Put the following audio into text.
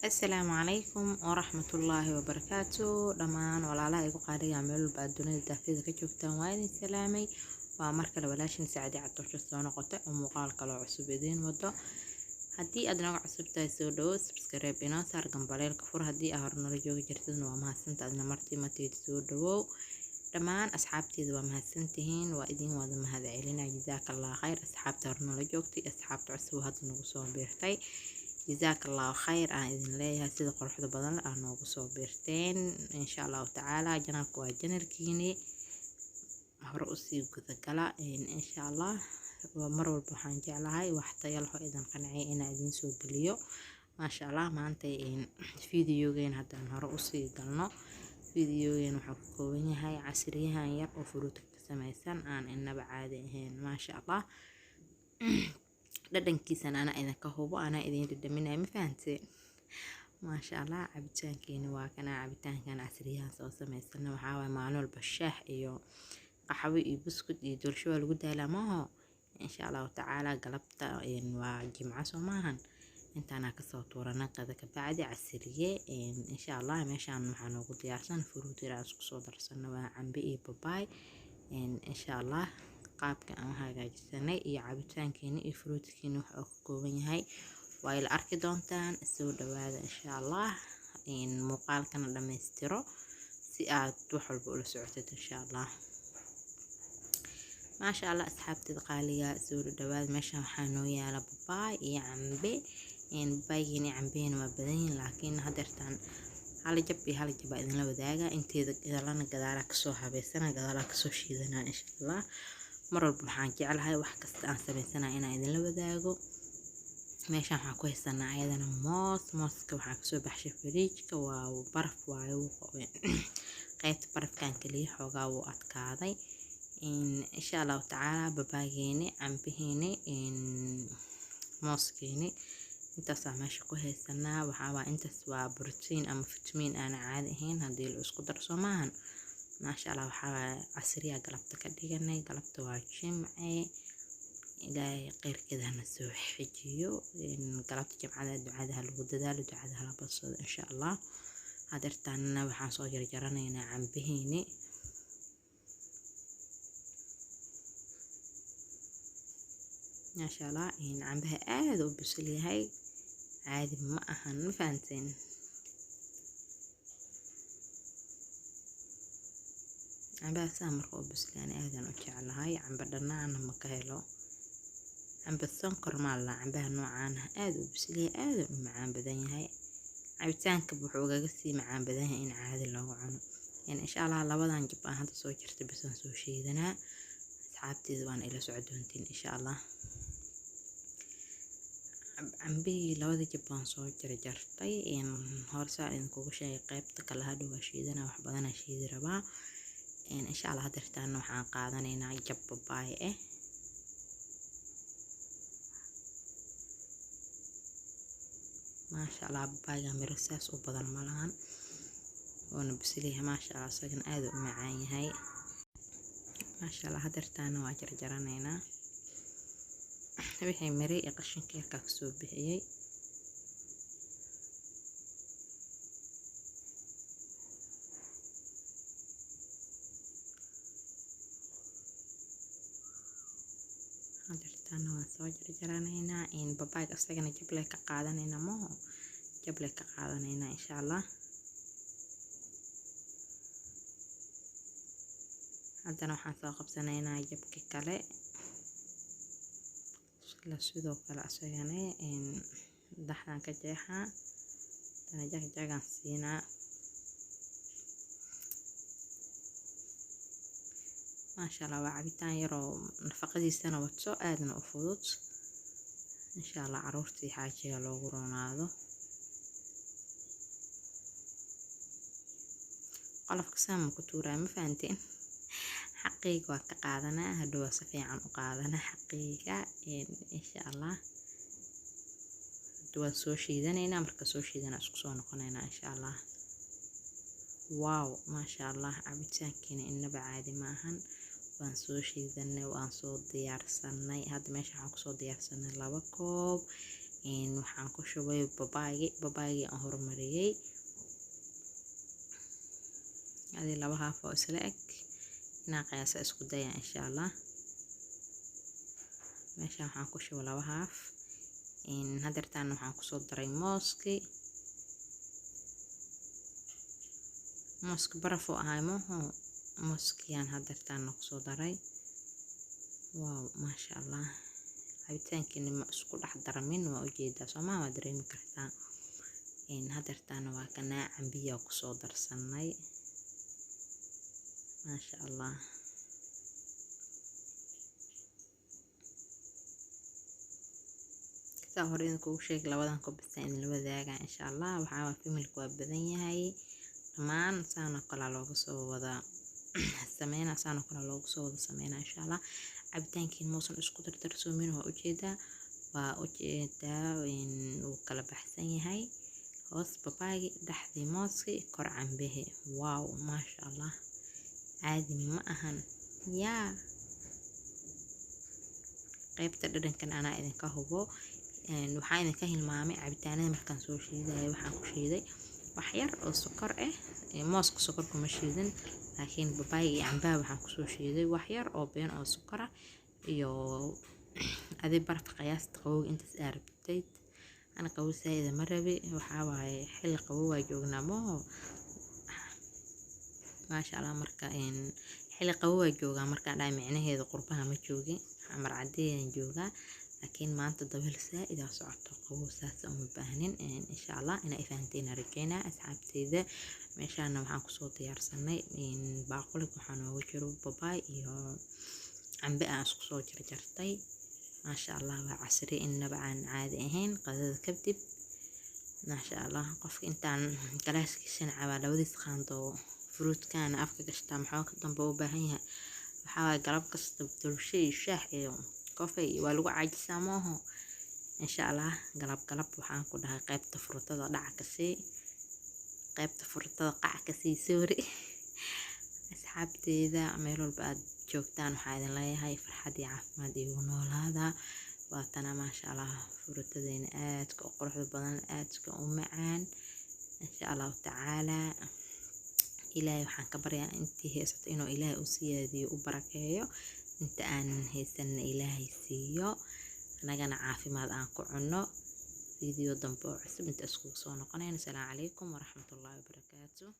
السلام عليكم ورحمة الله وبركاته دمان ولا igu qaaliga meel walba dunida daafida ka joogtaan waa idin salaamay waa markale walaashin saacadi cadosho soo noqotay oo muuqaal kale oo cusub idin wado haddii aad naga cusub tahay soo dhawo subscribe inoo saar gambaleelka fur haddii aad hore nala joogi jirtidna waa mahadsantahay adna martii mateed soo dhawow dhammaan asxaabteeda waa mahadsantihiin waa idin wada mahadcelinaa jazaakallahu khayr asxaabta hore nala joogtay asxaabta cusub hadda nagu soo biirtay jazaakallahu khayr aan idin leeyahay sida quruxda badan aan noogu soo biirteen insha allahu tacaala janalka waa janalkiini hore usii gudagala insha allah mar walba waxaan jeclahay wax tayo leh oo idin qanciyo inaan idin soo geliyo maasha allah maanta fiidiyoogeen haddaan hore usii galno fiidiyoogeen wuxuu ka kooban yahay casriyahan yar oo furuuta ka samaysan aan inaba caadi ahayn maasha allah dhadhankiisana ana idinka hubo ana idin dhadhaminay ma fahanteen maasha allah cabitaankeena waa kana cabitaankan casriyaha soo samaysan waxaa waay maalin walba shaah iyo qaxwo iyo buskud iyo dulsho waa lagu daalaa maaho insha allahu tacaala galabta waa jimco soo maahan intaana kasoo tuurana qada ka bacdi casriye insha allah meeshaan waxaa noogu diyaarsan furuut yar aan isku soo darsano waa cambe iyo babaay insha allah qaabka aan hagaajisanay iyo cabitaankeena iyo fruutkeena waxa uu ka kooban yahay waa ila arki doontaan soo dhawaada insha allah muuqaalkana dhameystiro si aad wax walba ula socotid insha allah maasha allah asxaabteeda qaaliga soo dhawaada meeshaan waxaa noo yaala babaay iyo cambe babaaygeena iyo cambeena waa badan yihiin laakiin hadeertaan hal jab iyo hal jab baa idinla wadaaga inteeda gadaalana gadaalaa kasoo habeysana gadaalaa kasoo shiidanaa insha allah mar walba waxaan jeclahay wax kasta aan samaysana inaan idinla wadaago meeshaan waxaan ku haysanaa ayadana mooska waxaa kasoo baxshay fariijka waa baraf waayo qaybta barafkan kaliya xoogaa wuu adkaaday insha allahu tacaala babaageeni cambeheeni mooskeeni intaasaa meesha ku haysanaa waxaa intaas waa borotiin ama fitamiin aan caadi ahayn haddii la isku darso maahan maasha allah waxaa casriya galabta ka dhiganay galabta waa jimce ilaahay khayrkeeda hana soo xijiyo galabta jimcada ducadaha lagu dadaalo ducadaha la badsado insha allah hadeertaanna waxaan soo jarjaranaynaa cambeheeni maasha allah cambaha aad u bisil yahay caadi ma ahan ma fahanteen cambaha saa marka u bislaan aadan u jeclahay camba dhanaana ma ka helo camba sonkor maalla cambaha noocaan aad u bislaya aadan u macaan badan yahay cabitaanka wuxuu ugaga sii macaan badan yahay in caadi loogu cuno insha allah labadan jab aan hadda soo jirtay bisaan soo sheedanaa asxaabteeda waan ila socon doontiin insha allah cambihii labada jab baan soo jarjartay hore saa idinkugu sheegay qaybta kale hadhow waa shiidanaa wax badanaa shiidi rabaa insha allah hadeertaana waxaan qaadanaynaa jab babaay maasha allah babaayga miro saas u badan malahan woona bisilyahay maasha allah isagana aad u macaan yahay maasha allah hadeertaana waa jarjaranaynaa wixii miro iyo qashinka yarkaa kasoo bixiyey hadeertaana waan soo jarjaranaynaa babaayga isagana jable ka qaadanaynaa maho jable ka qaadanaynaa insha allah haddana waxaan soo qabsanaynaa jabki kale sidoo kale asagana daxdan ka jeexaa dana jagjagan siinaa maasha allah waa cabitaan yaroo nafaqadiisana wato aadna u fudud insha allah caruurtii xaajiga loogu roonaado qolofka saama ku tuuraa ma fahanteen xaqiiga waa ka qaadanaa hadhow waa si fiican u qaadanaa xaqiiga insha allah waan soo shiidanaynaa marka soo shiidana isku soo noqonaynaa insha allah waaw maasha allah cabitaankeena inaba caadi maahan waan soo shiidanay waan soo diyaarsanay hadda meesha waxaan kusoo diyaarsanay 2 koob waxaan ku shubay babaaygi aan hormariyay adii 2 haaf oo isla eg inaan qiyaasa isku daya insha Allah. meeshaan waxaan ku shubay 2 haaf hadeertaan waxaan kusoo daray mooski baraf oo ahay mooskiyaan hadeertaan kusoo daray. waaw maasha Allah cabitaankiina ma isku dhex daramin waa ujeedaa Soomaa waa dareemi kartaa. hadeertaan waa kanaa cambiya kusoo darsanay maasha Allah. saa hore idinku sheeg labadan kobista in la wadaaga insha Allah. waxaa familku waa badan yahay dhamaan saana kala looga soo wada sameynaa insha Allah. cabitaankiin muusan isku dardarsoomin waa ujeedaa uu kala baxsan yahay hoos babaaygi dhaxdii mooski kor cambihi. waaw maasha Allah caadi ma ahan yaa qaybta dhadhankan anaa idinka hubo. waxaan idinka hilmaamay cabitaanada markaan soo shiidayo waxaan ku shiiday wax yar oo sokor mooska sokor kuma shiidin laakiin babaayga iyo cambaha waxaan kusoo shiiday wax yar oo been oo sokor iyo adii baraf qiyaasta qabow intaas aarabtay ana qabow saayida ma rabi. waxaa waaye xilli qabow waa joognaa maasha Allah. marka xilli qabow waa joogaa markaan dhahay micnaheedu qurbaha ma joogin xamar cadeeyaan joogaa laakiin maanta dabeel saa'ida socoto qabow saas uma baahnin insha Allah ina ifaanteena rajeynaa asxaabteyda. meeshaan waxaan kusoo diyaarsanay baaquli waxaan ugu jiro babaay iyo cambe aan isku soo jarjartay maasha Allah. waa casri inaba aan caadi ahayn qadada kadib maasha Allah. qofka intaan galaaskiisana cabaa labadiis qaando fruutkan afka gashtaa maxaa ka dambe u baahan yahay waxaa galab kasta dulshe iyo shaah iyo coffee waa lagu caajisaa maaho insha Allah. galab waxaan ku dhahay qaybta fruutada qac ka sii sorry asxaabteyda meel walba aad joogtaan waxaa idin leeyahay farxad iyo caafimaad iyo noolaada. waatana maasha Allah fruutadeena aadka u quruxda badan aadka u macaan insha Allah tacaala. ilaahay waxaan ka baryaa intii haysato inuu ilaahay u siyaadiyo u barakeeyo inta aan haysanna ilaahay siiyo anagana caafimaad aan ku cunno. video dambe oo cusub inta iskugu soo noqonayna. Assalaamu calaykum waraxmatullaahi wabarakaatuh.